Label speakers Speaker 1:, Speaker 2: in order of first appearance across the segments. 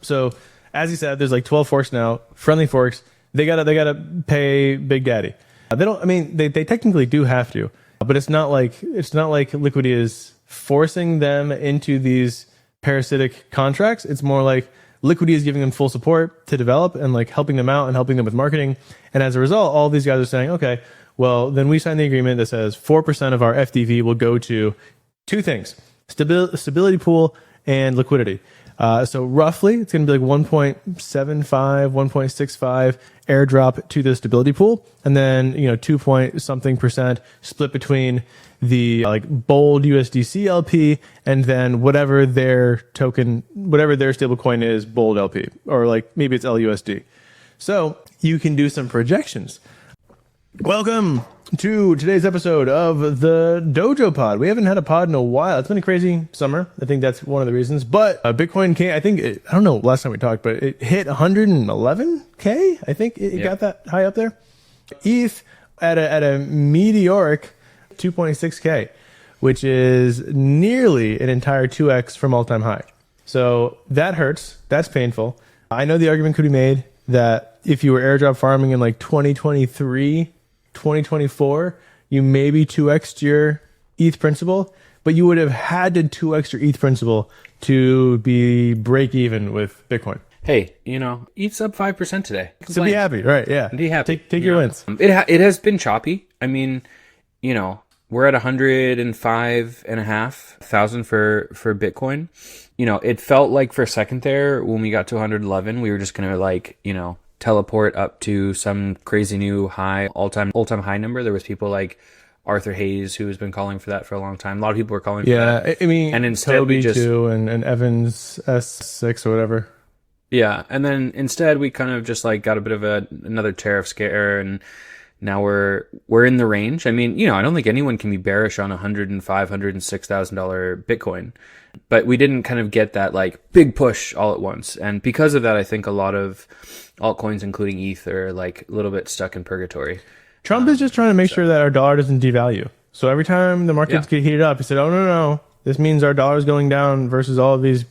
Speaker 1: So as you said, there's like 12 forks now, friendly forks. They gotta pay Big Daddy. They don't. I mean, they technically do have to, but it's not like Liquidity is forcing them into these parasitic contracts. It's more like Liquidity is giving them full support to develop and like helping them out and helping them with marketing. And as a result, all these guys are saying, okay, well, then we sign the agreement that says 4% of our FDV will go to two things: stability pool and liquidity. So roughly, it's going to be like 1.75, 1.65 airdrop to the stability pool, and then 2 point something percent split between the like bold USDC LP and then whatever their token, whatever their stablecoin is, bold LP, or like maybe it's LUSD. So you can do some projections. Welcome to today's episode of the Dojo Pod. We haven't had a pod in a while. It's been a crazy summer. I think that's one of the reasons. But Bitcoin came, I don't know last time we talked, but it hit 111K. I think it got that high up there. ETH at a meteoric 2.6K, which is nearly an entire 2x from all-time high. So that hurts. That's painful. I know the argument could be made that if you were airdrop farming in like 2023, 2024, you maybe 2x'd your ETH principal, but you would have had to 2x your ETH principal to be break even with Bitcoin.
Speaker 2: Hey, ETH's up 5% today.
Speaker 1: So be happy, right? Yeah.
Speaker 2: Be happy.
Speaker 1: Take your wins.
Speaker 2: It has been choppy. I mean, we're at 105,500 for Bitcoin. It felt like for a second there when we got to 111, we were just going to teleport up to some crazy new high, all-time high number. There was people like Arthur Hayes who has been calling for that for a long time. A lot of people were calling for that.
Speaker 1: Yeah, I mean,
Speaker 2: and instead
Speaker 1: Toby too, and Evans S6 or whatever.
Speaker 2: Yeah, and then instead we kind of just got a bit of another tariff scare, and now we're in the range. I mean, I don't think anyone can be bearish on $105,000, $106,000 Bitcoin, but we didn't kind of get that big push all at once. And because of that, I think a lot of altcoins, including ETH, are a little bit stuck in purgatory.
Speaker 1: Trump is just trying to make sure that our dollar doesn't devalue. So every time the markets get heated up, he said, "Oh no, this means our dollar is going down versus all of these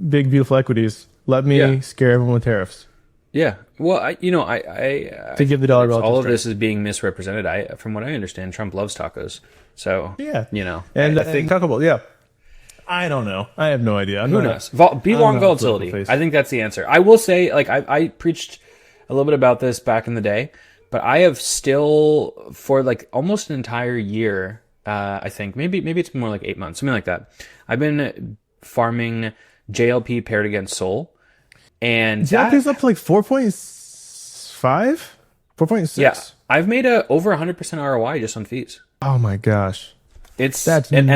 Speaker 1: big beautiful equities. Let me scare everyone with tariffs."
Speaker 2: Yeah. Well, I
Speaker 1: to give the dollar relative
Speaker 2: all of
Speaker 1: strength.
Speaker 2: this is being misrepresented. From what I understand, Trump loves tacos. So
Speaker 1: and I think Taco Bell. Yeah. I don't know. I have no idea.
Speaker 2: Who knows? Be long volatility. I think that's the answer. I will say, I preached a little bit about this back in the day, but I have still, for almost an entire year, I think, maybe it's more like 8 months, something like that. I've been farming JLP paired against Sol. And
Speaker 1: that is up to 4.5? 4.6?
Speaker 2: Yeah. I've made over 100% ROI just on fees.
Speaker 1: Oh my gosh.
Speaker 2: That's
Speaker 1: nuts.
Speaker 2: And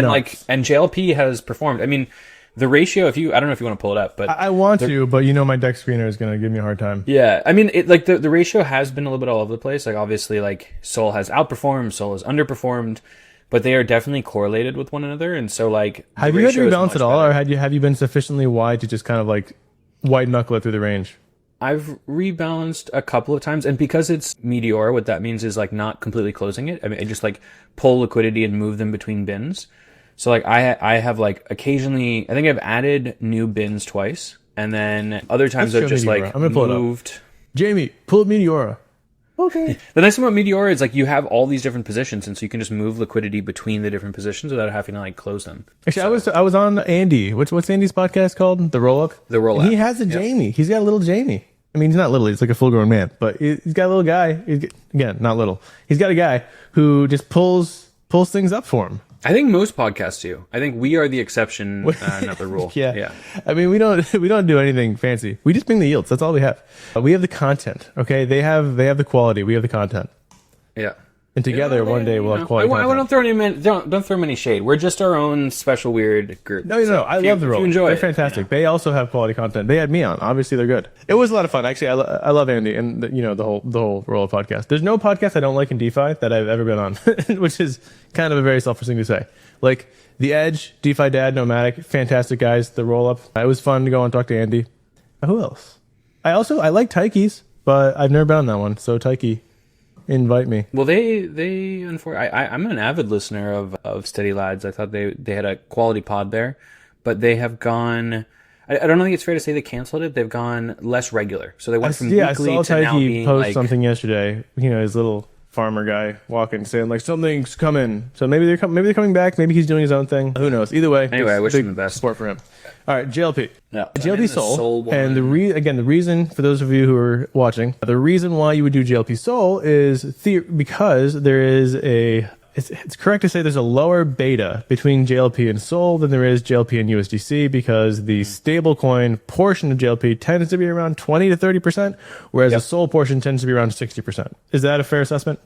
Speaker 2: JLP has performed. I mean, the ratio, I don't know if you want to pull it up, but
Speaker 1: I want to, but my deck screener is going to give me a hard time.
Speaker 2: Yeah. I mean, the ratio has been a little bit all over the place. Obviously, Sol has outperformed, Sol has underperformed, but they are definitely correlated with one another. And so
Speaker 1: have you had to rebalance at all, or have you been sufficiently wide to just kind of white knuckle it through the range?
Speaker 2: I've rebalanced a couple of times, and because it's Meteor, what that means is not completely closing it. I mean, I just pull liquidity and move them between bins. So I have occasionally, I think I've added new bins twice, and then other times I've just
Speaker 1: I'm gonna pull
Speaker 2: moved.
Speaker 1: It up. Jamie, pull up Meteora. Okay.
Speaker 2: The nice thing about Meteor is you have all these different positions, and so you can just move liquidity between the different positions without having to close them.
Speaker 1: Actually, I was on Andy. What's Andy's podcast called? The Roll Up.
Speaker 2: The Roll Up.
Speaker 1: And he has a Jamie. He's got a little Jamie. I mean, he's not little. He's like a full grown man, but he's got a little guy. Again, not little. He's got a guy who just pulls things up for him.
Speaker 2: I think most podcasts do. I think we are the exception, not the rule.
Speaker 1: Yeah. I mean, we don't do anything fancy. We just bring the yields. That's all we have. We have the content. Okay, they have the quality. We have the content.
Speaker 2: Yeah.
Speaker 1: And together, one day we'll have quality content.
Speaker 2: I don't throw them any shade. We're just our own special weird group.
Speaker 1: No. I love the role.
Speaker 2: Enjoy
Speaker 1: They're fantastic. They also have quality content. They had me on. Obviously, they're good. It was a lot of fun. Actually, I love Andy and the whole Roll Up podcast. There's no podcast I don't like in DeFi that I've ever been on, which is kind of a very selfish thing to say. The Edge, DeFi Dad, Nomadic, fantastic guys. The Roll Up. It was fun to go and talk to Andy. Who else? I like Taiki's, but I've never been on that one. So Taiki, invite me.
Speaker 2: Well, I'm an avid listener of Steady Lads. I thought they had a quality pod there, but they have gone. I don't think it's fair to say they canceled it. They've gone less regular. So they went from
Speaker 1: I
Speaker 2: weekly
Speaker 1: saw
Speaker 2: to now
Speaker 1: Taiki
Speaker 2: being
Speaker 1: post
Speaker 2: like
Speaker 1: something yesterday. You know, his little farmer guy walking, saying like something's coming. So maybe they're coming back. Maybe he's doing his own thing. Who knows? Either way,
Speaker 2: Anyway, I wish
Speaker 1: big
Speaker 2: him the best.
Speaker 1: support for him. All right, JLP.
Speaker 2: Yeah.
Speaker 1: JLP Sol.
Speaker 2: one.
Speaker 1: And the reason for those of you who are watching, the reason why you would do JLP Sol is because there is it's correct to say there's a lower beta between JLP and Sol than there is JLP and USDC, because the stablecoin portion of JLP tends to be around 20 to 30%, whereas the Sol portion tends to be around 60%. Is that a fair assessment?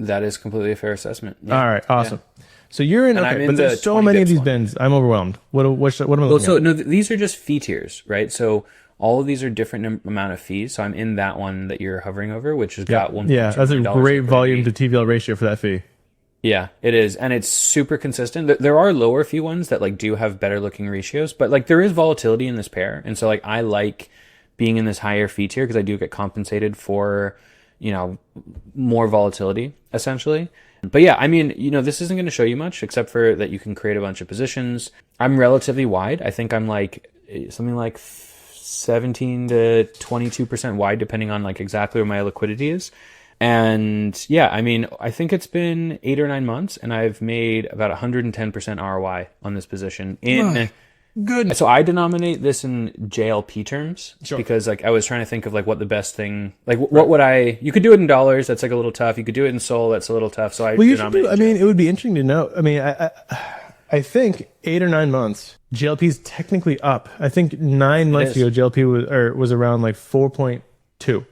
Speaker 2: That is completely a fair assessment. Yeah.
Speaker 1: All right, awesome. Yeah. So you're in,
Speaker 2: and
Speaker 1: okay, but there's so many of these bins. I'm overwhelmed. What am I looking at?
Speaker 2: No, these are just fee tiers, right? So all of these are different amount of fees. So I'm in that one that you're hovering over, which has got $1.2
Speaker 1: Yeah, that's a great volume to TVL ratio for that fee.
Speaker 2: Yeah, it is. And it's super consistent. There are lower fee ones that like do have better looking ratios, but like there is volatility in this pair. And so like I like being in this higher fee tier because I do get compensated for, you know, more volatility essentially. But yeah, I mean, you know, this isn't going to show you much except for that you can create a bunch of positions. I'm relatively wide. I think I'm like something like 17 to 22% wide, depending on like exactly where my liquidity is. And yeah, I mean, I think it's been 8 or 9 months and I've made about 110% ROI on this position
Speaker 1: Good.
Speaker 2: So I denominate this in JLP terms because like I was trying to think of like what the best thing, like what would you could do it in dollars. That's like a little tough. You could do it in Sol. That's a little tough. So I
Speaker 1: mean, it would be interesting to know. I mean, I think 8 or 9 months, JLP is technically up. I think 9 months ago, JLP was around like 4.2.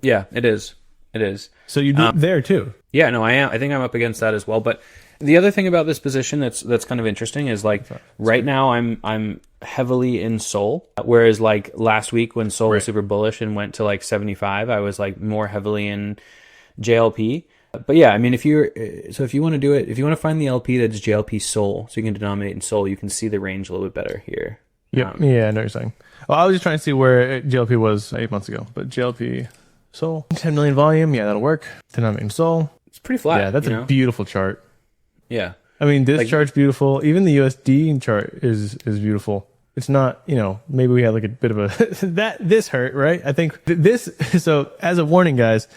Speaker 2: Yeah, it is. It is.
Speaker 1: So you do there too.
Speaker 2: Yeah, no, I am. I think I'm up against that as well. But the other thing about this position that's kind of interesting is like right now I'm heavily in Sol, whereas like last week when Sol was super bullish and went to like 75, I was like more heavily in JLP. But yeah, I mean, if you want to do it, if you want to find the LP that's JLP Sol, so you can denominate in Sol, you can see the range a little bit better here.
Speaker 1: Yeah, I know what you're saying. Well, I was just trying to see where JLP was 8 months ago, but JLP Sol, 10 million volume, yeah, that'll work. Denominate in Sol.
Speaker 2: It's pretty flat.
Speaker 1: Yeah, that's a beautiful chart.
Speaker 2: Yeah.
Speaker 1: I mean, this chart's beautiful. Even the USD chart is beautiful. It's not, you know, maybe we had like a bit of a, this hurt, right? I think so as a warning, guys,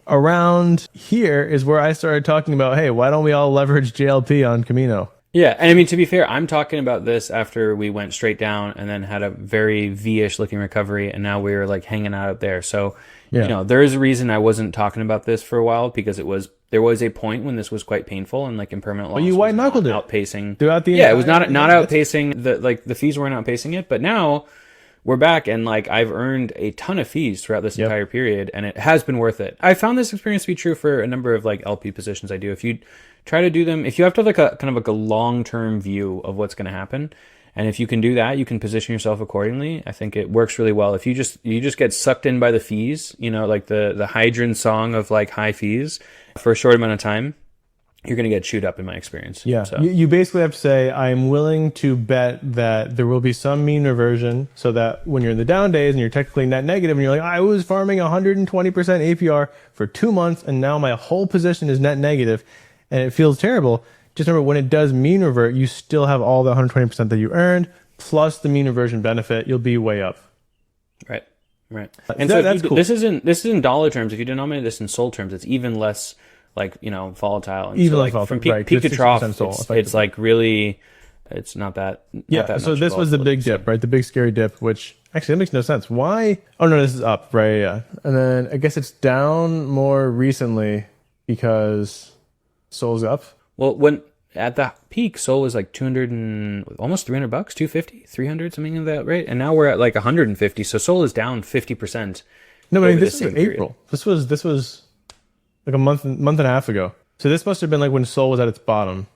Speaker 1: around here is where I started talking about, hey, why don't we all leverage JLP on Camino?
Speaker 2: Yeah, and I mean, to be fair, I'm talking about this after we went straight down and then had a very V-ish looking recovery, and now we're like hanging out up there. So, you know, there is a reason I wasn't talking about this for a while, because there was a point when this was quite painful and like impermanent loss.
Speaker 1: Well, you white knuckled it
Speaker 2: outpacing
Speaker 1: throughout the
Speaker 2: it was not outpacing the fees weren't outpacing it, but now we're back and like I've earned a ton of fees throughout this entire period, and it has been worth it. I found this experience to be true for a number of like LP positions I do. If you try to do them, if you have to have like a kind of like a long-term view of what's going to happen, and if you can do that, you can position yourself accordingly. I think it works really well. If you just get sucked in by the fees, you know, like the Hydran song of like high fees for a short amount of time, you're going to get chewed up in my experience.
Speaker 1: Yeah.
Speaker 2: So.
Speaker 1: You basically have to say, I'm willing to bet that there will be some mean reversion, so that when you're in the down days and you're technically net negative and you're like, I was farming 120% APR for 2 months and now my whole position is net negative and it feels terrible. Just remember, when it does mean revert, you still have all the 120% that you earned plus the mean reversion benefit. You'll be way up.
Speaker 2: Right. And so
Speaker 1: that's cool.
Speaker 2: This isn't dollar terms. If you denominate this in Sol terms, it's even less like, you know, volatile. And
Speaker 1: even
Speaker 2: so,
Speaker 1: less volatile.
Speaker 2: From peak to trough, it's like really, it's not that.
Speaker 1: Yeah.
Speaker 2: Not that
Speaker 1: so this was the big dip, right? The big scary dip, which actually that makes no sense. Why? Oh no, this is up, right? Yeah. And then I guess it's down more recently because Sol's up.
Speaker 2: Well, when at the peak, Sol was like 200 and almost $300, 250, 300, something like that, right? And now we're at like 150. So Sol is down 50%.
Speaker 1: No, but I mean, this is April. This was like a month and a half ago. So this must have been like when Sol was at its bottom.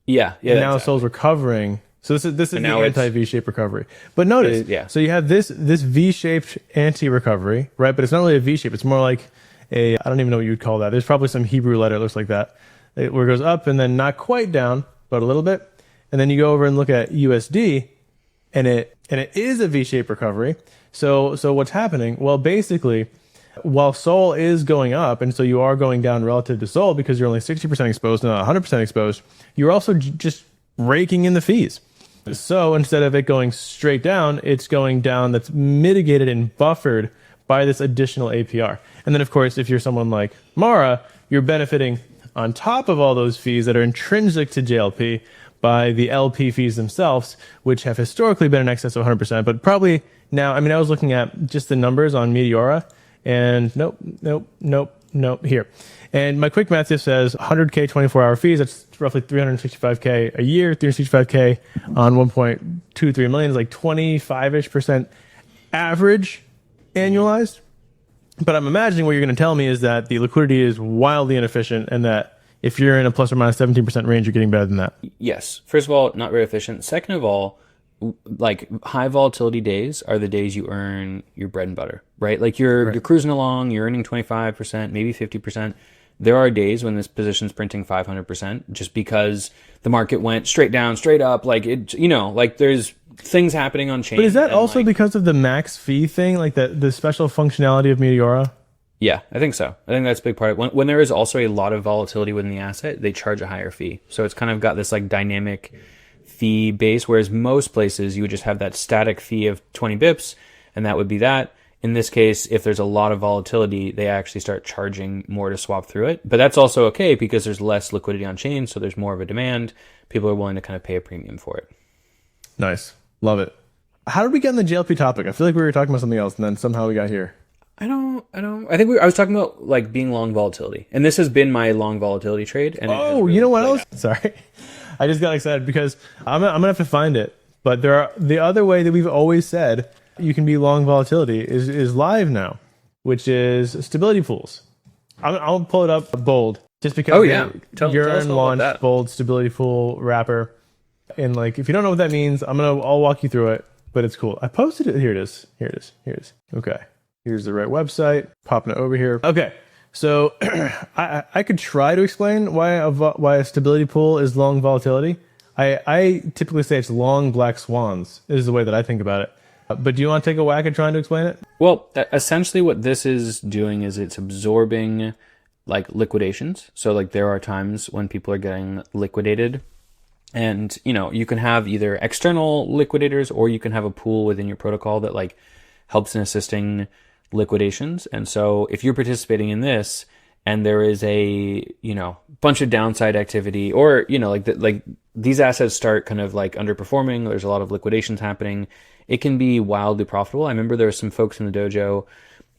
Speaker 2: Yeah.
Speaker 1: And now Sol's recovering. So this is the anti V-shaped recovery. But notice, so you have this V-shaped anti-recovery, right? But it's not really a V-shape. It's more like I don't even know what you would call that. There's probably some Hebrew letter that looks like that. Where it goes up and then not quite down, but a little bit. And then you go over and look at USD, and it is a V-shaped recovery. So what's happening? Well, basically, while Sol is going up, and so you are going down relative to Sol because you're only 60% exposed, not 100% exposed, you're also just raking in the fees. So instead of it going straight down, it's going down that's mitigated and buffered by this additional APR. And then, of course, if you're someone like Mara, you're benefiting on top of all those fees that are intrinsic to JLP by the LP fees themselves, which have historically been in excess of 100%, but probably now, I mean, I was looking at just the numbers on Meteora, and nope, here. And my quick math just says 100K 24-hour fees, that's roughly 365K a year, 365K on 1.23 million is like 25-ish% average annualized. But I'm imagining what you're going to tell me is that the liquidity is wildly inefficient and that if you're in a plus or minus 17% range, you're getting better than that.
Speaker 2: Yes. First of all, not very efficient. Second of all, like high volatility days are the days you earn your bread and butter, right? Like you're cruising along, you're earning 25%, maybe 50%. There are days when this position's printing 500% just because the market went straight down, straight up. Like it, like there's things happening on chain.
Speaker 1: But is that also because of the max fee thing, like the special functionality of Meteora?
Speaker 2: Yeah, I think so. I think that's a big part of it. When there is also a lot of volatility within the asset, they charge a higher fee. So it's kind of got this like dynamic fee base, whereas most places you would just have that static fee of 20 bips, and that would be that. In this case, if there's a lot of volatility, they actually start charging more to swap through it. But that's also okay because there's less liquidity on chain, so there's more of a demand. People are willing to kind of pay a premium for it.
Speaker 1: Nice. Love it. How did we get on the JLP topic? I feel like we were talking about something else, and then somehow we got here.
Speaker 2: I think I was talking about like being long volatility, and this has been my long volatility trade. And
Speaker 1: really, you know what else? Sorry, I just got excited because I'm gonna have to find it. But the other way that we've always said you can be long volatility is live now, which is stability pools. I'll pull it up bold just because.
Speaker 2: Oh yeah,
Speaker 1: Euler launched bold stability pool wrapper, and like if you don't know what that means, I'll walk you through it. But it's cool. I posted it. Here it is. Okay. Here's the right website. Popping it over here. Okay, so I could try to explain why a stability pool is long volatility. I typically say it's long black swans is the way that I think about it. But do you want to take a whack at trying to explain it?
Speaker 2: Well, essentially what this is doing is it's absorbing like liquidations. So like there are times when people are getting liquidated, and you can have either external liquidators or you can have a pool within your protocol that like helps in assisting liquidations. And so if you're participating in this and there is a bunch of downside activity, or like these assets start kind of like underperforming, there's a lot of liquidations happening, it can be wildly profitable. I remember there were some folks in the dojo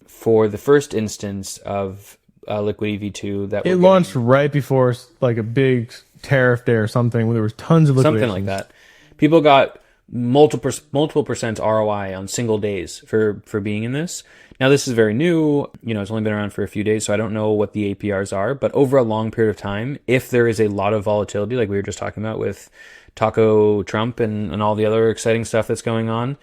Speaker 2: for the first instance of Liquidity V2 that
Speaker 1: it launched right before like a big tariff day or something where there was tons of liquidations.
Speaker 2: Something like that. People got multiple percent ROI on single days for being in this. Now this is very new, it's only been around for a few days, so I don't know what the APRs are, but over a long period of time, if there is a lot of volatility, like we were just talking about with Taco Trump and all the other exciting stuff that's going on,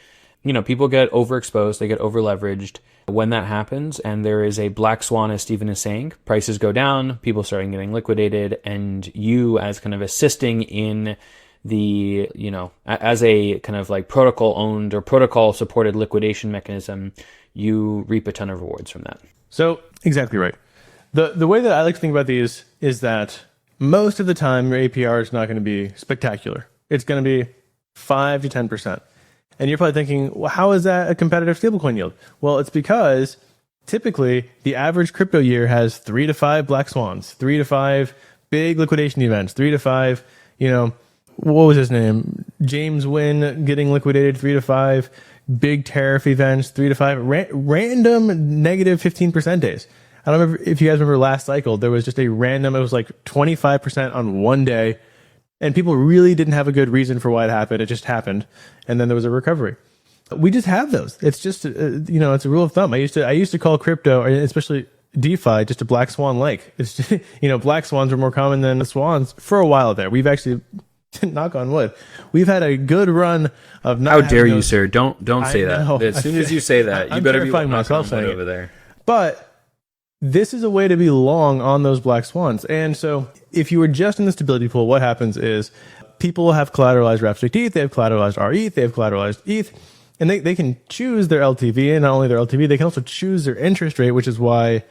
Speaker 2: people get overexposed, they get over leveraged. When that happens and there is a black swan, as Stephen is saying, prices go down, people start getting liquidated, and you as kind of assisting in the, as a kind of like protocol owned or protocol supported liquidation mechanism, you reap a ton of rewards from that.
Speaker 1: So exactly right. The way that I like to think about these is that most of the time your APR is not going to be spectacular. It's going to be 5 to 10%. And you're probably thinking, well, how is that a competitive stablecoin yield? Well, it's because typically the average crypto year has 3 to 5 black swans, 3 to 5 big liquidation events, 3 to 5, what was his name? James Wynn getting liquidated, 3 to 5 big tariff events, 3 to 5 random negative 15% days. I don't remember if you guys remember last cycle, there was just a random, it was like 25% on one day, and people really didn't have a good reason for why it happened. It just happened, and then there was a recovery. We just have those. It's just, it's a rule of thumb. I used to call crypto, especially DeFi, just a black swan lake. It's just, black swans are more common than the swans for a while there. We've actually, knock on wood, we've had a good run of not.
Speaker 2: How dare you, sir? Don't say that. As soon as you say that, you better be
Speaker 1: myself saying
Speaker 2: over there.
Speaker 1: But this is a way to be long on those black swans. And so if you were just in the stability pool, what happens is people have collateralized Wrapstick ETH, they have collateralized RETH, they have collateralized ETH, and they can choose their LTV, and not only their LTV, they can also choose their interest rate, which is why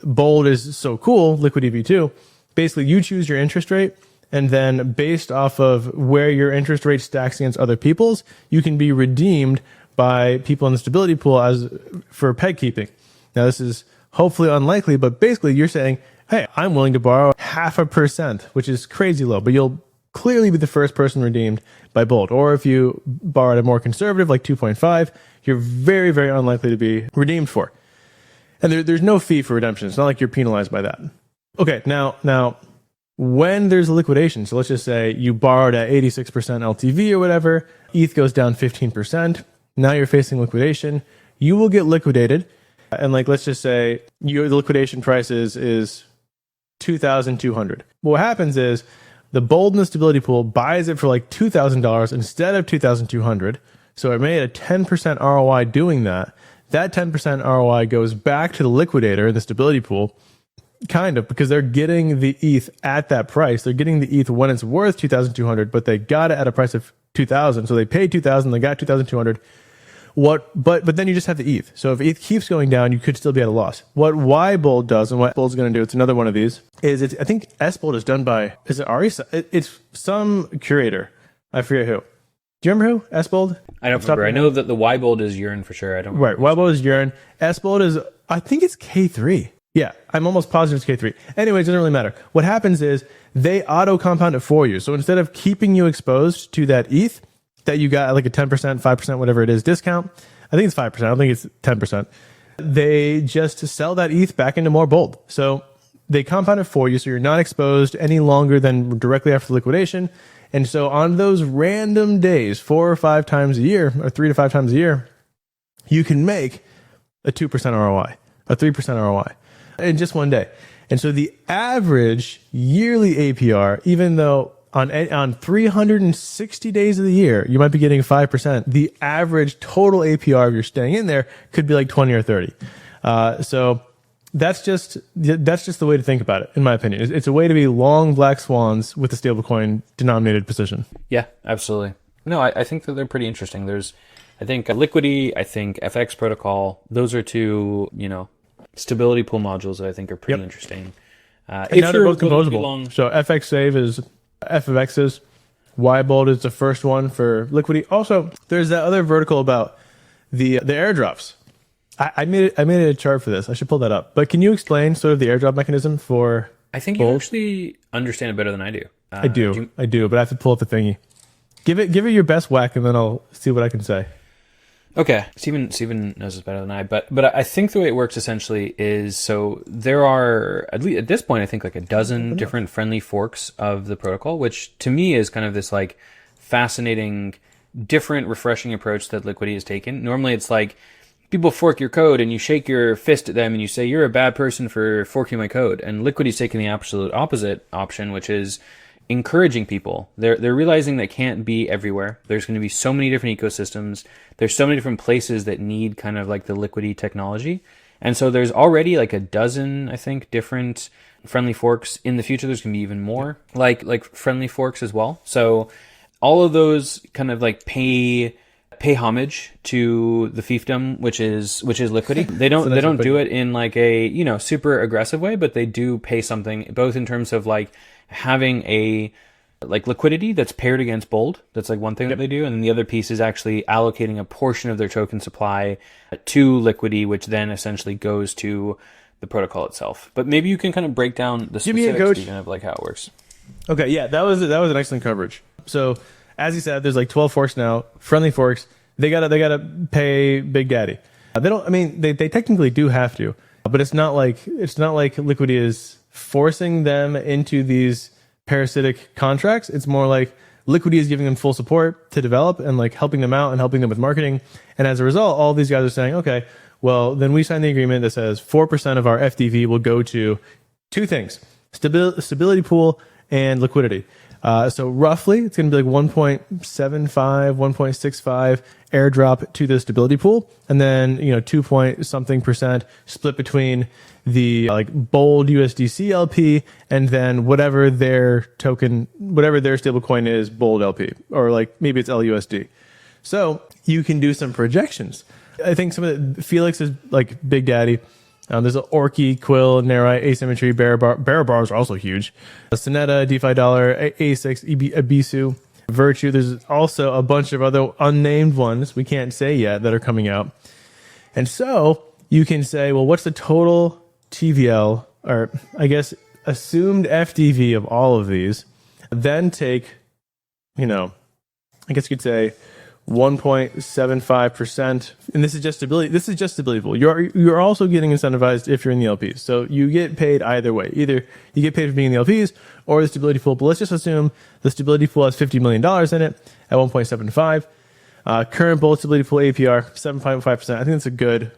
Speaker 1: Bold is so cool, Liquidity V2. Basically, you choose your interest rate, And then based off of where your interest rate stacks against other people's, you can be redeemed by people in the stability pool as for peg keeping. Now, this is hopefully unlikely, but basically you're saying, hey, I'm willing to borrow 0.5%, which is crazy low, but you'll clearly be the first person redeemed by Bold. Or if you borrow at a more conservative, like 2.5, you're very, very unlikely to be redeemed for. And there's no fee for redemption. It's not like you're penalized by that. Okay, now, when there's a liquidation, so let's just say you borrowed at 86% LTV or whatever, ETH goes down 15%, now you're facing liquidation, you will get liquidated, and like let's just say the liquidation price is 2,200. What happens is the Bold in the stability pool buys it for like $2,000 instead of 2,200, so it made a 10% ROI doing that. That 10% ROI goes back to the liquidator in the stability pool, kind of, because they're getting the ETH at that price. They're getting the ETH when it's worth 2,200, but they got it at a price of 2,000. So they paid 2,000, they got 2,200. But then you just have the ETH. So if ETH keeps going down, you could still be at a loss. What YBold does, and what Bold's going to do, it's another one of these, is I think SBold is done by, is it Ari? It's some curator. I forget who. Do you remember who? SBold?
Speaker 2: I don't remember. I know that the YBold is Urine for sure. I don't remember.
Speaker 1: Right. YBold is Urine. SBold is, I think it's K3. Yeah, I'm almost positive it's K3. Anyways, it doesn't really matter. What happens is they auto compound it for you. So instead of keeping you exposed to that ETH that you got like a 10%, 5%, whatever it is discount, I think it's 5%. I don't think it's 10%. They just sell that ETH back into more Bold. So they compound it for you. So you're not exposed any longer than directly after liquidation. And so on those random days, 4 or 5 times a year, or 3 to 5 times a year, you can make a 2% ROI, a 3% ROI. In just one day. And so the average yearly APR, even though on 360 days of the year, you might be getting 5%, the average total APR if you're staying in there could be like 20 or 30. So that's just the way to think about it, in my opinion. It's a way to be long black swans with a stablecoin denominated position.
Speaker 2: Yeah, absolutely. No, I think that they're pretty interesting. I think Liquidity, I think FX Protocol, those are two, stability pool modules that I think are pretty interesting.
Speaker 1: And now they're both composable. So FX Save is FFX's. YBold is the first one for Liquidity. Also, there's that other vertical about the airdrops. I made it a chart for this. I should pull that up. But can you explain sort of the airdrop mechanism for
Speaker 2: I think
Speaker 1: Bold?
Speaker 2: You actually understand it better than I do.
Speaker 1: I do, but I have to pull up the thingy. Give it your best whack, and then I'll see what I can say.
Speaker 2: Okay, Steven knows this better than I, but I think the way it works essentially is, so there are, at least at this point, I think like a dozen different friendly forks of the protocol, which to me is kind of this like fascinating, different, refreshing approach that Liquidity has taken. Normally it's like people fork your code and you shake your fist at them and you say, you're a bad person for forking my code. And Liquidity's taken the absolute opposite option, which is encouraging people. They're realizing they can't be everywhere. There's going to be so many different ecosystems. There's so many different places that need kind of like the Liquidity technology. And so there's already like a dozen, I think, different friendly forks. In the future, there's going to be even more like friendly forks as well. So all of those kind of like pay homage to the fiefdom, which is Liquidity. They don't do it in like a, super aggressive way, but they do pay something, both in terms of like having a like Liquidity that's paired against Bold. That's like one thing that they do. And then the other piece is actually allocating a portion of their token supply to Liquidity, which then essentially goes to the protocol itself. But maybe you can kind of break down the specifics, Steven, of like how it works.
Speaker 1: Okay, yeah, that was an excellent coverage. So as you said, there's like 12 forks now, friendly forks. They gotta pay Big Daddy. They technically do have to, but it's not like Liquidity is forcing them into these parasitic contracts. It's more like Liquidity is giving them full support to develop and like helping them out and helping them with marketing. And as a result, all these guys are saying, okay, well, then we sign the agreement that says 4% of our FDV will go to two things: stability pool and Liquidity. So roughly, it's going to be like 1.75, 1.65 airdrop to the stability pool, and then 2 point something percent split between the like Bold USDC LP and then whatever their stablecoin is, Bold LP, or like maybe it's LUSD. So you can do some projections. I think some of Felix is like Big Daddy. There's an Orky, Quill, Nerite, Asymmetry, Bearer Bars are also huge. Soneta, DeFi Dollar, A6, Abisu, Virtue. There's also a bunch of other unnamed ones we can't say yet that are coming out. And so you can say, well, what's the total TVL, or I guess assumed FDV of all of these? Then take, I guess you could say 1.75%, and this is just stability. This is just stability pool. You're also getting incentivized if you're in the LPs. So you get paid either way. Either you get paid for being in the LPs or the stability pool. But let's just assume the stability pool has $50 million in it at 1.75. Current bullet stability pool APR 7.5%. I think that's a good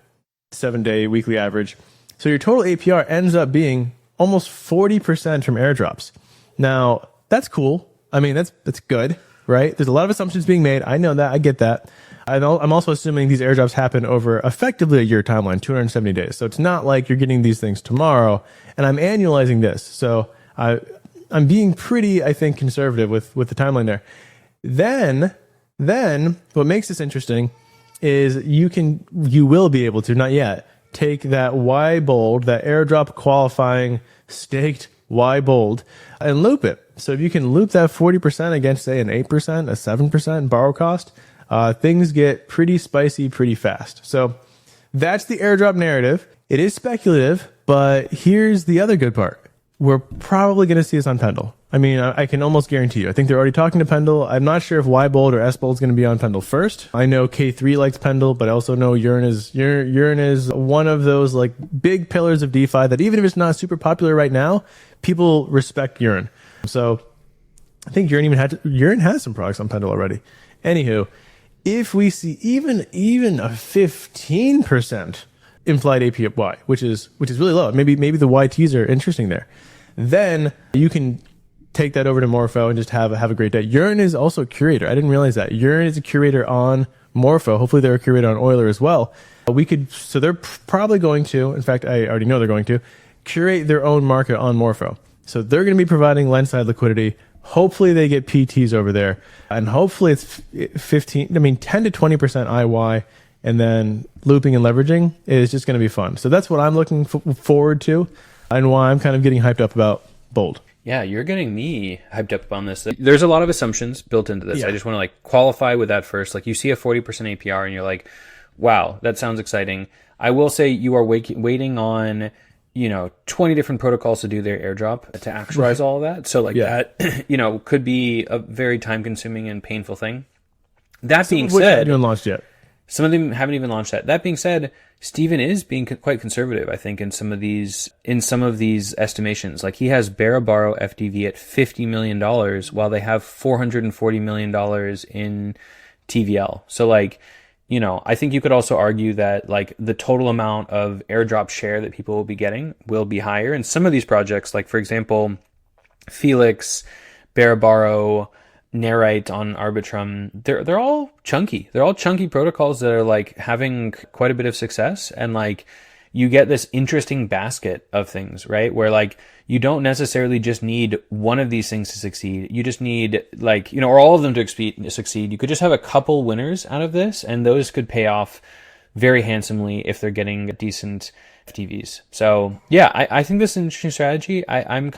Speaker 1: 7-day weekly average. So your total APR ends up being almost 40% from airdrops. Now that's cool. I mean, that's good. Right? There's a lot of assumptions being made. I know that. I get that. I'm also assuming these airdrops happen over effectively a year timeline, 270 days. So it's not like you're getting these things tomorrow, and I'm annualizing this. So I'm being pretty, I think, conservative with the timeline there. Then what makes this interesting is you will be able to, not yet, take that Y bold, that airdrop qualifying staked Y bold, and loop it. So if you can loop that 40% against, say, an 8%, a 7% borrow cost, things get pretty spicy pretty fast. So that's the airdrop narrative. It is speculative, but here's the other good part. We're probably going to see this on Pendle. I mean, I can almost guarantee you. I think they're already talking to Pendle. I'm not sure if Y bold or S bold is going to be on Pendle first. I know K3 likes Pendle, but I also know Yearn is one of those like big pillars of DeFi that even if it's not super popular right now, people respect Yearn. So I think Yearn has some products on Pendle already. Anywho, if we see even a 15% implied APY, which is really low, maybe the YTs are interesting there, then you can take that over to Morpho and just have a great day. Yearn is also a curator. I didn't realize that. Yearn is a curator on Morpho. Hopefully they're a curator on Euler as well. So they're probably going to, in fact, I already know they're going to, curate their own market on Morpho. So they're going to be providing lend side liquidity. Hopefully they get PTs over there, and hopefully it's 10 to 20% IY, and then looping and leveraging is just going to be fun. So that's what I'm looking forward to, and why I'm kind of getting hyped up about Bold.
Speaker 2: Yeah, you're getting me hyped up on this. There's a lot of assumptions built into this. Yeah. I just want to qualify with that first. You see a 40% APR and you're like, wow, that sounds exciting. I will say you are waiting on 20 different protocols to do their airdrop to actualize all of that. So that, could be a very time consuming and painful thing. That being said,
Speaker 1: haven't even launched yet.
Speaker 2: Some of them haven't even launched that. That being said, Steven is being quite conservative, I think, in some of these estimations. He has Bear Borrow FDV at $50 million while they have $440 million in TVL. So I think you could also argue that the total amount of airdrop share that people will be getting will be higher. And some of these projects, for example, Felix, Bear Borrow, Nerite on Arbitrum, they're all chunky. They're all chunky protocols that are having quite a bit of success, and you get this interesting basket of things, right? Where you don't necessarily just need one of these things to succeed. You just need or all of them to succeed. You could just have a couple winners out of this, and those could pay off very handsomely if they're getting decent FTVs. So yeah, I think this is an interesting strategy. I am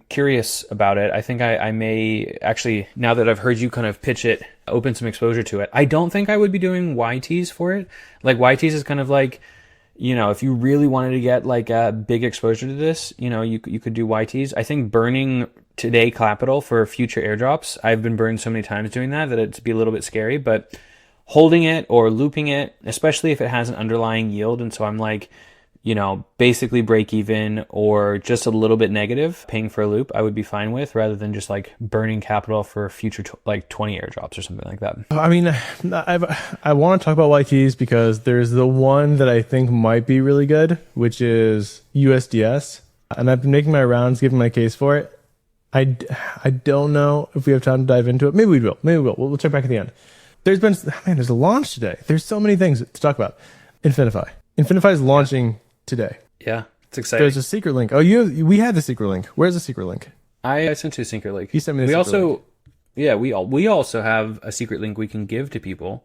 Speaker 2: curious about it. I think I may actually, now that I've heard you kind of pitch it, open some exposure to it. I don't think I would be doing YTs for it. YTs is kind of if you really wanted to get a big exposure to this, you could do YTs. I think burning today capital for future airdrops, I've been burned so many times doing that it'd be a little bit scary, but holding it or looping it, especially if it has an underlying yield, and so I'm basically break even or just a little bit negative, paying for a loop, I would be fine with, rather than just burning capital for future 20 airdrops or something like that.
Speaker 1: I mean, I want to talk about YTs because there's the one that I think might be really good, which is USDS, and I've been making my rounds, giving my case for it. I don't know if we have time to dive into it. Maybe we will. We'll check back at the end. There's a launch today. There's so many things to talk about. Infinifi is launching today.
Speaker 2: Yeah, it's exciting.
Speaker 1: There's a secret link. Oh, we had the secret link. Where's the secret link?
Speaker 2: I sent you a secret link.
Speaker 1: You sent me the secret link.
Speaker 2: Yeah, we also have a secret link we can give to people.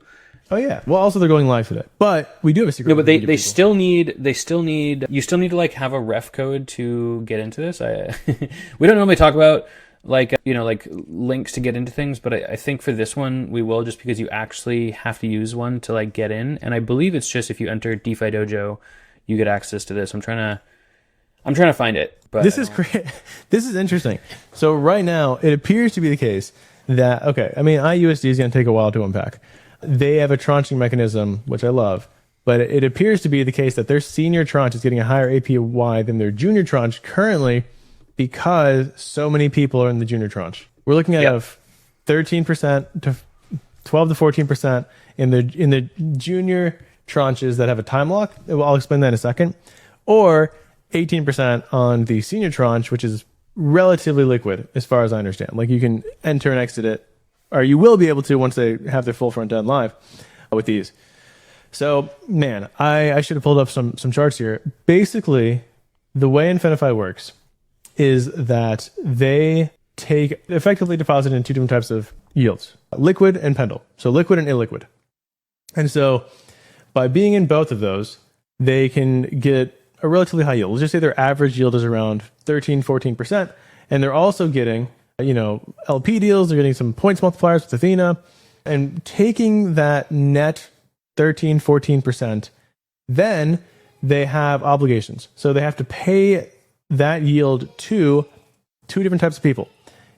Speaker 1: Oh yeah. Well, also they're going live today, but we do have a secret.
Speaker 2: No, but they still need you still need to like have a ref code to get into this. We don't normally talk about like like links to get into things, but I think for this one we will, just because you actually have to use one to like get in, and I believe it's just if you enter DeFi Dojo, you get access to this. I'm trying to find it, but
Speaker 1: this is great. This is interesting. So right now it appears to be the case that IUSD is going to take a while to unpack. They have a tranching mechanism, which I love, but it appears to be the case that their senior tranche is getting a higher APY than their junior tranche currently, because so many people are in the junior tranche. We're looking at 13% to 12 to 14% in the junior tranches that have a time lock. I'll explain that in a second. Or 18% on the senior tranche, which is relatively liquid as far as I understand. Like you can enter and exit it, or you will be able to once they have their full front end live with these. So, man, I should have pulled up some charts here. Basically, the way Infinifi works is that they take effectively deposit in two different types of yields, liquid and pendle. So liquid and illiquid. And so by being in both of those, they can get a relatively high yield. Let's just say their average yield is around 13, 14%. And they're also getting, LP deals. They're getting some points multipliers with Athena, and taking that net 13, 14%. Then they have obligations. So they have to pay that yield to two different types of people.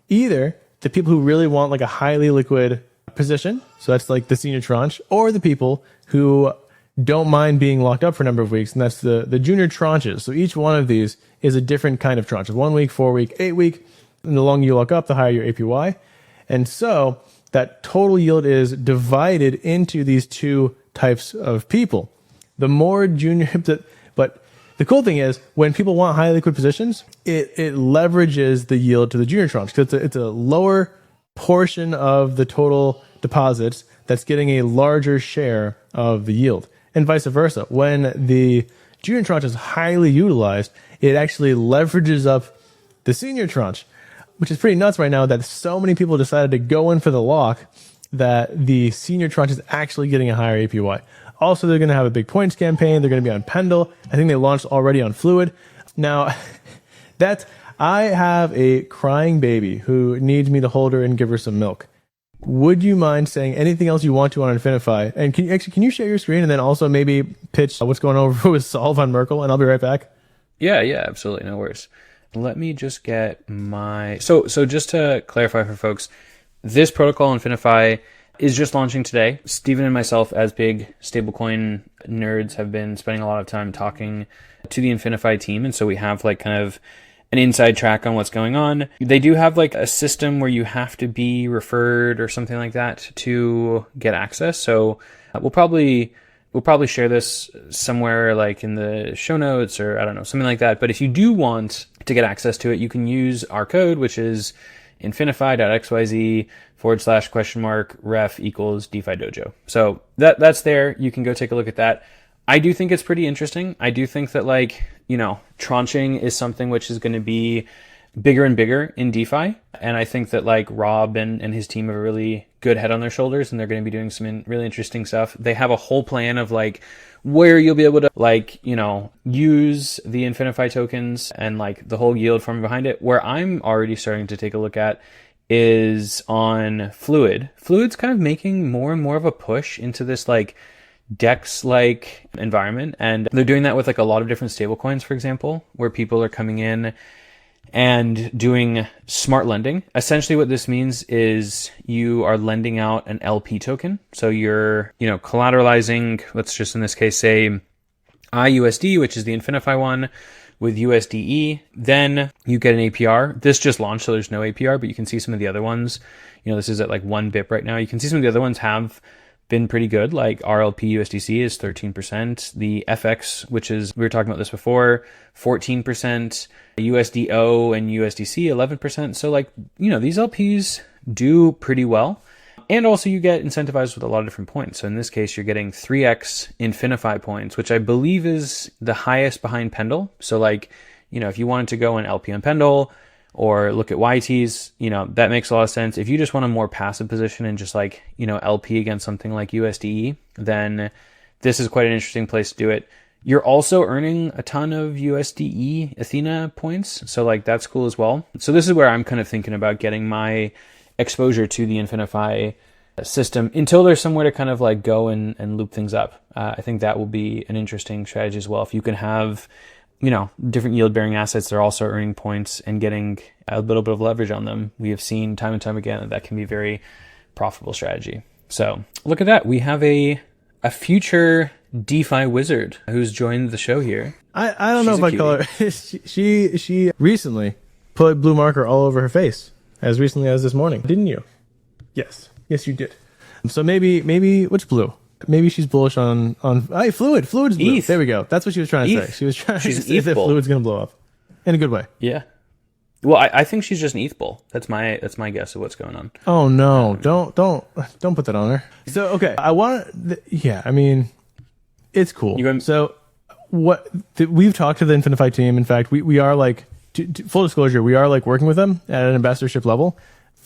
Speaker 1: Either the people who really want like a highly liquid position, so that's like the senior tranche, or the people who don't mind being locked up for a number of weeks, and that's the junior tranches. So each one of these is a different kind of tranche. 1 week, 4 week, 8 week. And the longer you lock up, the higher your APY. And so that total yield is divided into these two types of people. The more junior, but the cool thing is when people want high liquid positions, it leverages the yield to the junior tranche, because it's a lower portion of the total deposits that's getting a larger share of the yield, and vice versa. When the junior tranche is highly utilized, it actually leverages up the senior tranche, which is pretty nuts right now that so many people decided to go in for the lock that the senior tranche is actually getting a higher APY. Also, they're going to have a big points campaign. They're going to be on Pendle. I think they launched already on Fluid. Now, I have a crying baby who needs me to hold her and give her some milk. Would you mind saying anything else you want to on Infinifi? And can you share your screen and then also maybe pitch what's going on with Solve on Merkle? And I'll be right back.
Speaker 2: Yeah, absolutely. No worries. Let me just get my... So just to clarify for folks, this protocol, Infinifi, is just launching today. Steven and myself, as big stablecoin nerds, have been spending a lot of time talking to the Infinifi team. And so we have like kind of an inside track on what's going on. They do have like a system where you have to be referred or something like that to get access. So we'll probably share this somewhere like in the show notes, or I don't know, something like that. But if you do want to get access to it, you can use our code, which is infinifi.xyz/ref equals DeFi Dojo. So that's there. You can go take a look at that. I do think it's pretty interesting. I do think that tranching is something which is going to be bigger and bigger in DeFi. And I think that Rob and his team have a really good head on their shoulders, and they're going to be doing some really interesting stuff. They have a whole plan of where you'll be able to use the Infinifi tokens and the whole yield from behind it. Where I'm already starting to take a look at is on Fluid. Fluid's kind of making more and more of a push into this DEX environment, and they're doing that with a lot of different stablecoins, for example, where people are coming in and doing smart lending. Essentially what this means is you are lending out an LP token. So you're, collateralizing, let's just in this case say IUSD, which is the Infinifi one, with USDE. Then you get an APR. This just launched, so there's no APR, but you can see some of the other ones. This is at 1 BIP right now. You can see some of the other ones have been pretty good, like RLP USDC is 13%. The FX, which is, we were talking about this before, 14%. USDO and USDC, 11%. So these LPs do pretty well. And also you get incentivized with a lot of different points. So in this case, you're getting 3x Infinifi points, which I believe is the highest behind Pendle. So if you wanted to go an LP on Pendle, or look at YTs, that makes a lot of sense. If you just want a more passive position and just like, LP against something like USDE, then this is quite an interesting place to do it. You're also earning a ton of USDE Athena points. So like that's cool as well. So this is where I'm kind of thinking about getting my exposure to the Infinifi system until there's somewhere to kind of like go and loop things up. I think that will be an interesting strategy as well. If you can have, different yield bearing assets, they're also earning points and getting a little bit of leverage on them. We have seen time and time again that can be a very profitable strategy. So look at that. We have a future DeFi wizard who's joined the show here.
Speaker 1: I don't know if I call her. she recently put blue marker all over her face as recently as this morning, didn't you? Yes, you did. So maybe which blue? Maybe she's bullish on fluid's blue.
Speaker 2: ETH.
Speaker 1: There we go. That's what she was trying to say. She was trying to say that fluid's going to blow up in a good way.
Speaker 2: Yeah. Well, I think she's just an ETH bull. That's my guess of what's going on.
Speaker 1: Oh no! Don't put that on her. So okay, it's cool. So we've talked to the Infinifi team. In fact, we are like full disclosure. We are like working with them at an ambassadorship level.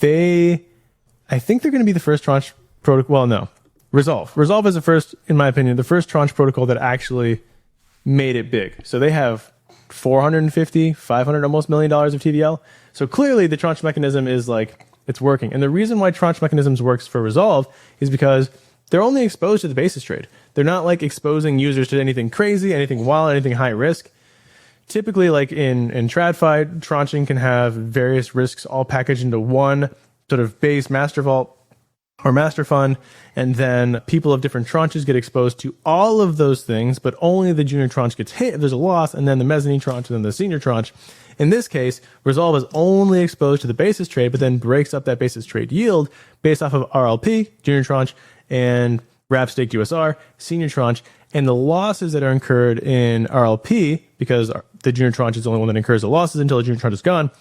Speaker 1: I think they're going to be the first tranche protocol. Well, no, Resolve is in my opinion, the first tranche protocol that actually made it big. So they have 450, 500 almost $1 million of TVL. So clearly the tranche mechanism is like, it's working. And the reason why tranche mechanisms works for Resolve is because they're only exposed to the basis trade. They're not like exposing users to anything crazy, anything wild, anything high risk. Typically, like in TradFi, tranching can have various risks all packaged into one sort of base master vault or master fund, and then people of different tranches get exposed to all of those things, but only the junior tranche gets hit if there's a loss, and then the mezzanine tranche, and then the senior tranche. In this case, Resolve is only exposed to the basis trade, but then breaks up that basis trade yield based off of RLP, junior tranche, and wrap staked USR, senior tranche, and the losses that are incurred in RLP, because the junior tranche is the only one that incurs the losses until the junior tranche is gone,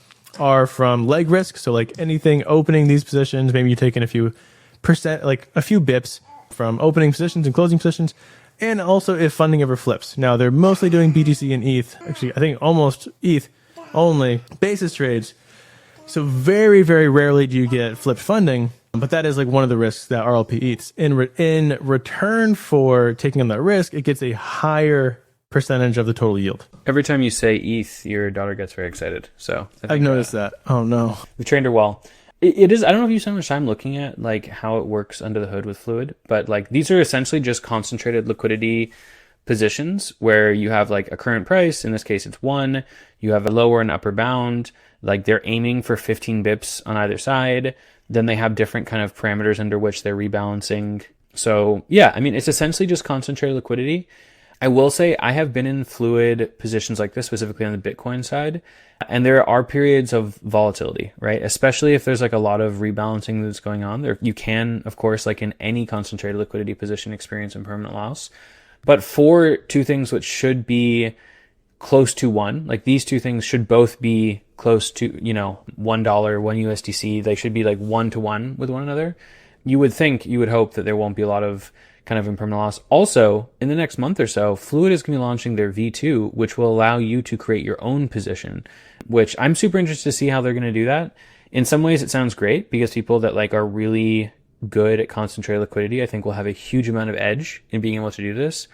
Speaker 1: are from leg risk. So like anything opening these positions, maybe you take in a few percent, like a few bips from opening positions and closing positions, and also if funding ever flips. Now they're mostly doing BTC and ETH. Actually, I think almost ETH only basis trades. So very, very rarely do you get flipped funding, but that is like one of the risks that RLP eats. In return for taking on that risk, it gets a higher percentage of the total yield.
Speaker 2: Every time you say ETH, your daughter gets very excited. So
Speaker 1: I've noticed that. Oh no.
Speaker 2: We trained her well. It is, I don't know if you spend much time looking at like how it works under the hood with Fluid, but like these are essentially just concentrated liquidity positions where you have like a current price. In this case, it's 1. You have a lower and upper bound. Like they're aiming for 15 bips on either side. Then they have different kind of parameters under which they're rebalancing. So yeah, I mean, it's essentially just concentrated liquidity. I will say I have been in fluid positions like this, specifically on the Bitcoin side, and there are periods of volatility, right? Especially if there's like a lot of rebalancing that's going on there. You can, of course, like in any concentrated liquidity position, experience impermanent loss. But for two things which should be close to 1, like these two things should both be close to, $1, 1 USDC. They should be like 1-to-1 with one another. You would hope that there won't be a lot of kind of impermanent loss. Also, in the next month or so, Fluid is going to be launching their V2, which will allow you to create your own position, which I'm super interested to see how they're going to do that. In some ways, it sounds great because people that like are really good at concentrated liquidity, I think will have a huge amount of edge in being able to do this.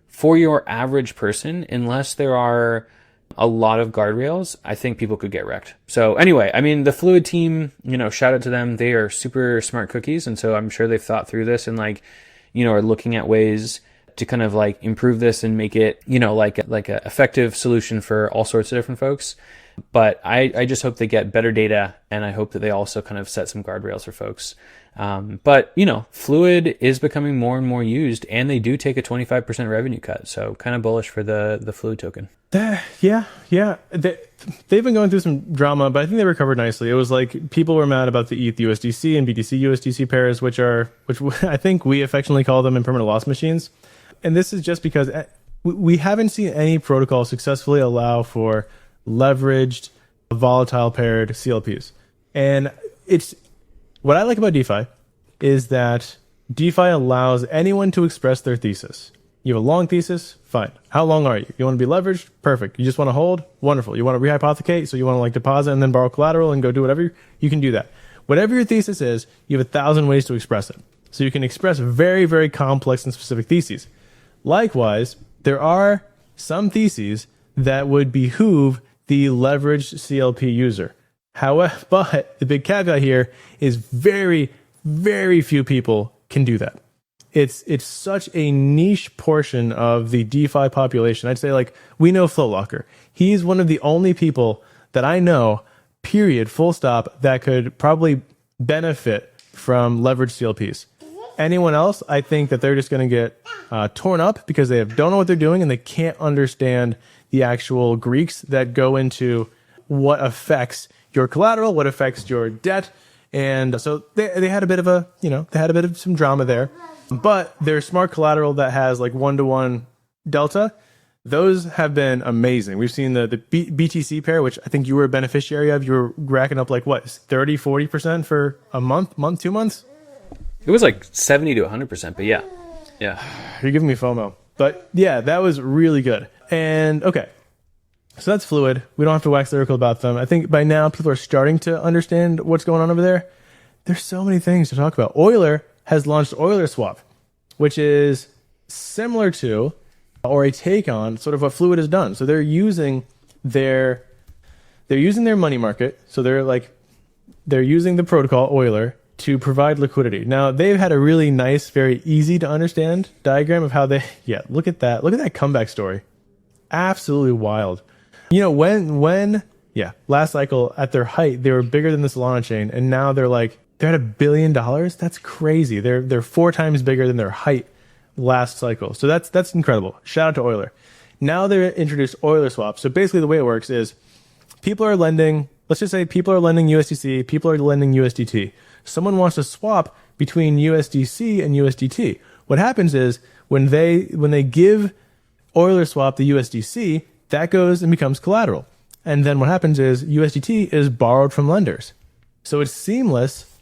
Speaker 2: For your average person, unless there are a lot of guardrails, I think people could get wrecked. So anyway, I mean, the Fluid team, shout out to them. They are super smart cookies. And so I'm sure they've thought through this and like, are looking at ways to kind of like improve this and make it, like a effective solution for all sorts of different folks. But I just hope they get better data, and I hope that they also kind of set some guardrails for folks. But Fluid is becoming more and more used, and they do take a 25% revenue cut. So kind of bullish for the Fluid token.
Speaker 1: Yeah. They've been going through some drama, but I think they recovered nicely. It was like people were mad about the ETH USDC and BTC USDC pairs, which I think we affectionately call them impermanent loss machines. And this is just because we haven't seen any protocol successfully allow for leveraged, volatile paired CLPs. And it's what I like about DeFi is that DeFi allows anyone to express their thesis. You have a long thesis? Fine. How long are you? You want to be leveraged? Perfect. You just want to hold? Wonderful. You want to rehypothecate? So you want to like deposit and then borrow collateral and go do whatever? You can do that. Whatever your thesis is, you have 1,000 ways to express it. So you can express very, very complex and specific theses. Likewise, there are some theses that would behoove the leveraged CLP user. However, but the big caveat here is very, very few people can do that. It's such a niche portion of the DeFi population. I'd say like we know FloatLocker. He's one of the only people that I know, period, full stop, that could probably benefit from leveraged CLPs. Anyone else, I think that they're just going to get torn up because they don't know what they're doing and they can't understand the actual Greeks that go into what affects your collateral, what affects your debt. And so they had a bit of some drama there. But their smart collateral that has like 1-to-1 delta, those have been amazing. We've seen the BTC pair, which I think you were a beneficiary of. You were racking up like what, 30, 40% for a month, 2 months?
Speaker 2: It was like 70 to 100%, but yeah.
Speaker 1: You're giving me FOMO. But yeah, that was really good. And okay, so that's Fluid. We don't have to wax lyrical about them. I think by now people are starting to understand what's going on over there. There's so many things to talk about. Euler has launched Euler Swap, which is similar to or a take on sort of what Fluid has done. So they're using their money market. So they're using the protocol Euler to provide liquidity. Now they've had a really nice, very easy to understand diagram of how look at that comeback story. Absolutely wild. You know, when last cycle at their height, they were bigger than the Solana chain, and now they're at $1 billion. That's crazy. They're 4 times bigger than their height last cycle. So that's incredible. Shout out to Euler. Now they introduced Euler Swap. So basically the way it works is people are lending, let's just say people are lending USDC, people are lending USDT. Someone wants to swap between USDC and USDT. What happens is when they give Euler Swap the USDC, that goes and becomes collateral. And then what happens is USDT is borrowed from lenders. So it's seamless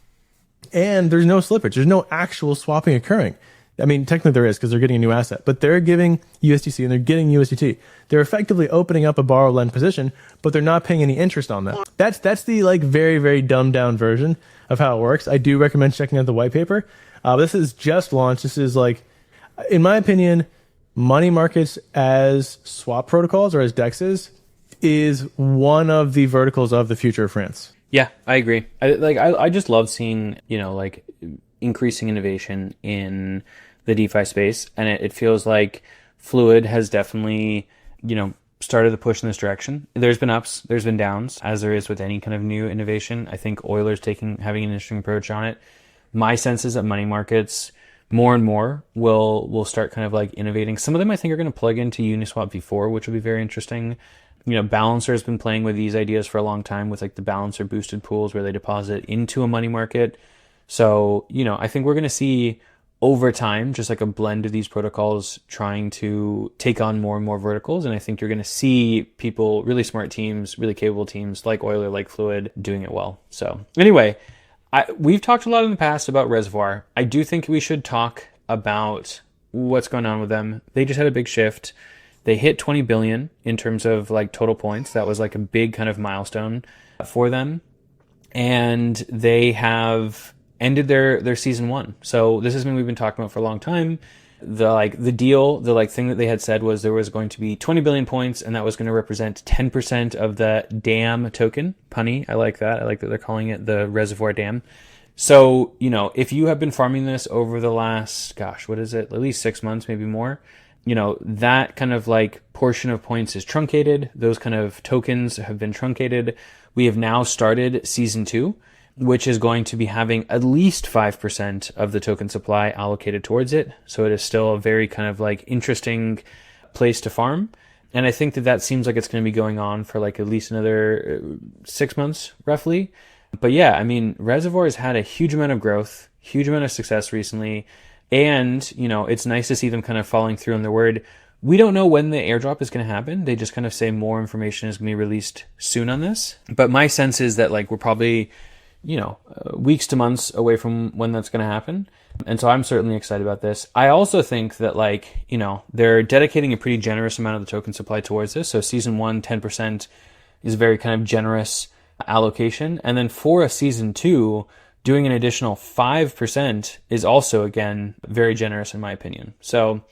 Speaker 1: and there's no slippage. There's no actual swapping occurring. I mean, technically there is because they're getting a new asset, but they're giving USDC and they're getting USDT. They're effectively opening up a borrow lend position, but they're not paying any interest on that. That's the very, very dumbed down version of how it works. I do recommend checking out the white paper. This is just launched. This is in my opinion, money markets as swap protocols or as DEXs is one of the verticals of the future of France.
Speaker 2: Yeah, I agree. I just love seeing, increasing innovation in the DeFi space. And it feels like Fluid has definitely, started the push in this direction. There's been ups, there's been downs, as there is with any kind of new innovation. I think Euler's having an interesting approach on it. My sense is that money markets more and more will start kind of innovating. Some of them I think are going to plug into Uniswap v4, which will be very interesting. Balancer has been playing with these ideas for a long time with the Balancer boosted pools where they deposit into a money market. So, I think we're going to see over time just a blend of these protocols trying to take on more and more verticals. And I think you're going to see people, really smart teams, really capable teams like Euler, like Fluid, doing it well. So anyway, we've talked a lot in the past about Reservoir. I do think we should talk about what's going on with them. They just had a big shift. They hit 20 billion in terms of total points. That was a big kind of milestone for them. And they have ended their season 1. So this is something we've been talking about for a long time. The deal, the thing that they had said was there was going to be 20 billion points, and that was going to represent 10% of the DAM token. Punny, I like that. I like that they're calling it the Reservoir DAM. So, if you have been farming this over the last, what is it? At least 6 months, maybe more. That kind of portion of points is truncated. Those kind of tokens have been truncated. We have now started season 2, which is going to be having at least 5% of the token supply allocated towards it. So it is still a very kind of interesting place to farm. And I think that seems like it's going to be going on for at least another 6 months, roughly. But yeah, I mean, Reservoir has had a huge amount of growth, huge amount of success recently. And, it's nice to see them kind of following through on their word. We don't know when the airdrop is going to happen. They just kind of say more information is going to be released soon on this. But my sense is that we're probably weeks to months away from when that's going to happen. And so I'm certainly excited about this. I also think that they're dedicating a pretty generous amount of the token supply towards this. So season 1, 10% is a very kind of generous allocation. And then for a season 2, doing an additional 5% is also, again, very generous in my opinion. So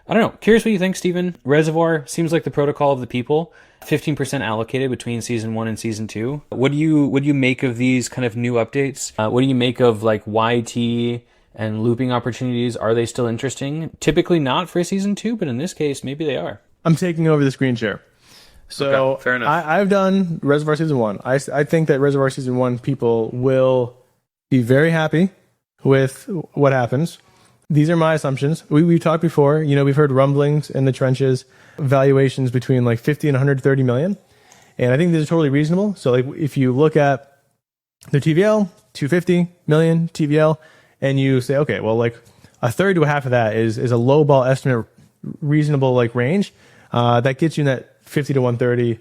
Speaker 2: I don't know. Curious what you think, Stephen. Reservoir seems like the protocol of the people. 15% allocated between season 1 and season 2. What do you make of these kind of new updates? What do you make of like YT and looping opportunities? Are they still interesting? Typically not for season 2, but in this case, maybe they are.
Speaker 1: I'm taking over the screen share. So
Speaker 2: okay, fair enough.
Speaker 1: I've done Reservoir season 1. I think that Reservoir season 1 people will be very happy with what happens. These are my assumptions. We've talked before, we've heard rumblings in the trenches, valuations between like 50 and 130 million. And I think these are totally reasonable. So like if you look at the TVL, 250 million TVL, and you say, okay, well, like a third to a half of that is a low ball estimate, reasonable like range. That gets you in that 50 to 130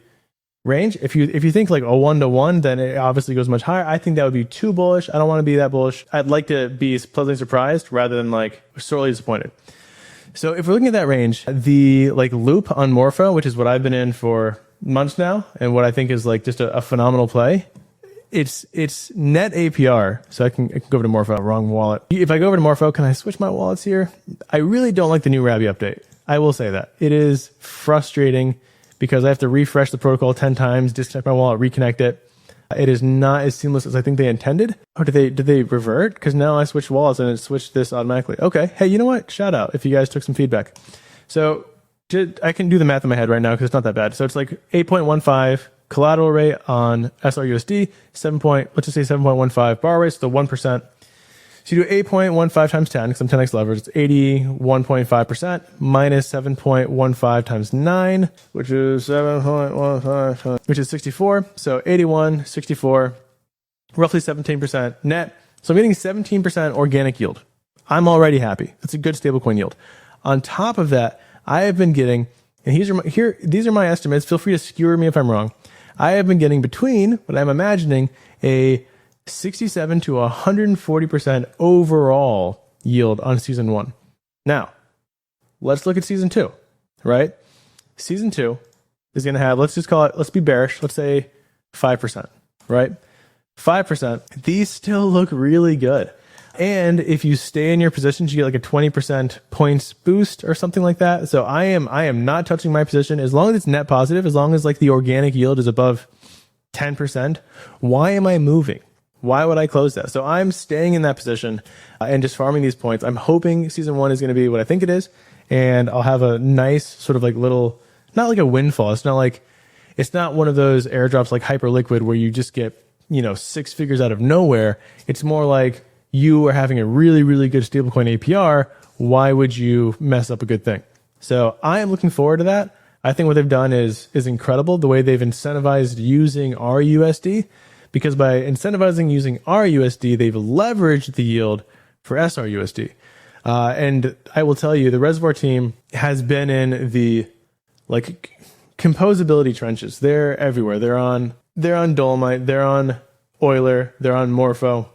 Speaker 1: range. If you think like a 1-to-1, then it obviously goes much higher. I think that would be too bullish. I don't want to be that bullish. I'd like to be pleasantly surprised rather than like sorely disappointed. So if we're looking at that range, the like loop on Morpho, which is what I've been in for months now, and what I think is like just a phenomenal play, it's net APR. So I can go over to Morpho, wrong wallet. If I go over to Morpho, can I switch my wallets here? I really don't like the new Rabby update. I will say that. It is frustrating because I have to refresh the protocol 10 times, disconnect my wallet, reconnect it. It is not as seamless as I think they intended. Or did they revert? Because now I switched wallets and it switched this automatically. Okay, hey, you know what? Shout out if you guys took some feedback. So I can do the math in my head right now because it's not that bad. So it's like 8.15 collateral rate on SRUSD, let's just say 7.15 borrow rate, so 1%. So you do 8.15 times 10, because I'm 10x leverage, it's 81.5%, minus 7.15 times 9, which is 7.15, which is 64. So 81, 64, roughly 17% net. So I'm getting 17% organic yield. I'm already happy. That's a good stablecoin yield. On top of that, I have been getting, and these are my estimates, feel free to skewer me if I'm wrong. I have been getting between what I'm imagining a 67 to 140% overall yield on season 1. Now, let's look at season 2, right? Season 2 is going to have, let's be bearish, let's say 5%, right? 5%. These still look really good. And if you stay in your positions, you get like a 20% points boost or something like that. So I am not touching my position as long as it's net positive, as long as like the organic yield is above 10%. Why am I moving? Why would I close that? So I'm staying in that position and just farming these points. I'm hoping season 1 is going to be what I think it is. And I'll have a nice sort of like little, not like a windfall. It's not one of those airdrops like Hyperliquid where you just get, 6 figures out of nowhere. It's more like you are having a really, really good stablecoin APR. Why would you mess up a good thing? So I am looking forward to that. I think what they've done is incredible. The way they've incentivized using RUSD, because by incentivizing using RUSD, they've leveraged the yield for SRUSD. And I will tell you, the Reservoir team has been in the like composability trenches. They're everywhere. They're on Dolomite. They're on Euler. They're on Morpho.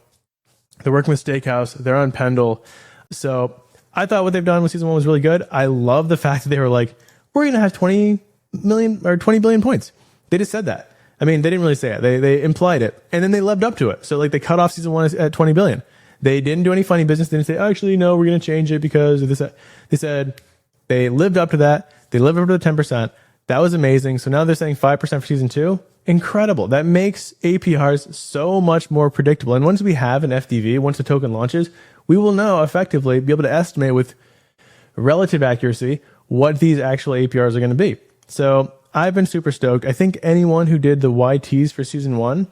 Speaker 1: They're working with Steakhouse. They're on Pendle. So I thought what they've done with season 1 was really good. I love the fact that they were like, we're going to have 20 million or 20 billion points. They just said that. I mean, they didn't really say it. They implied it. And then they lived up to it. So like they cut off season 1 at 20 billion. They didn't do any funny business. They didn't say, actually, no, we're going to change it because of this. They said they lived up to that. They lived up to the 10%. That was amazing. So now they're saying 5% for season 2. Incredible. That makes APRs so much more predictable. And once we have an FDV, once the token launches, we will know effectively, be able to estimate with relative accuracy what these actual APRs are going to be. So I've been super stoked. I think anyone who did the YTs for season 1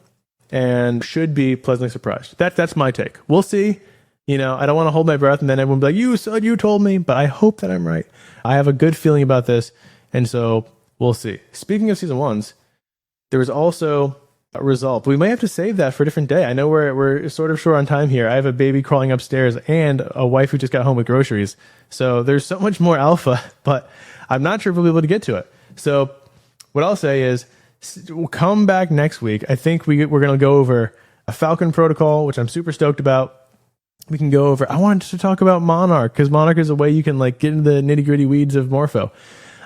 Speaker 1: and should be pleasantly surprised. That's my take. We'll see. I don't want to hold my breath and then everyone will be like, you said you told me, but I hope that I'm right. I have a good feeling about this. And so we'll see. Speaking of season 1s, there was also a result, but we might have to save that for a different day. I know we're sort of short on time here. I have a baby crawling upstairs and a wife who just got home with groceries. So there's so much more alpha, but I'm not sure if we'll be able to get to it. So what I'll say is we'll come back next week. I think we're going to go over a Falcon protocol, which I'm super stoked about. We can go over. I wanted to talk about Monarch because Monarch is a way you can like get into the nitty gritty weeds of Morpho.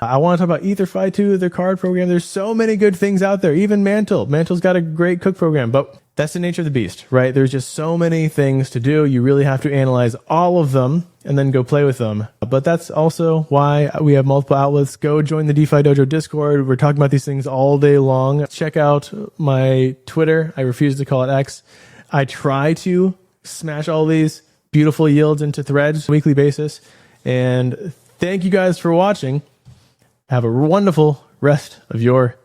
Speaker 1: I want to talk about EtherFi too, their card program. There's so many good things out there. Even Mantle. Mantle's got a great cook program, but that's the nature of the beast, right? There's just so many things to do. You really have to analyze all of them and then go play with them. But that's also why we have multiple outlets. Go join the DeFi Dojo Discord. We're talking about these things all day long. Check out my Twitter. I refuse to call it X. I try to smash all these beautiful yields into threads on a weekly basis. And thank you guys for watching. Have a wonderful rest of your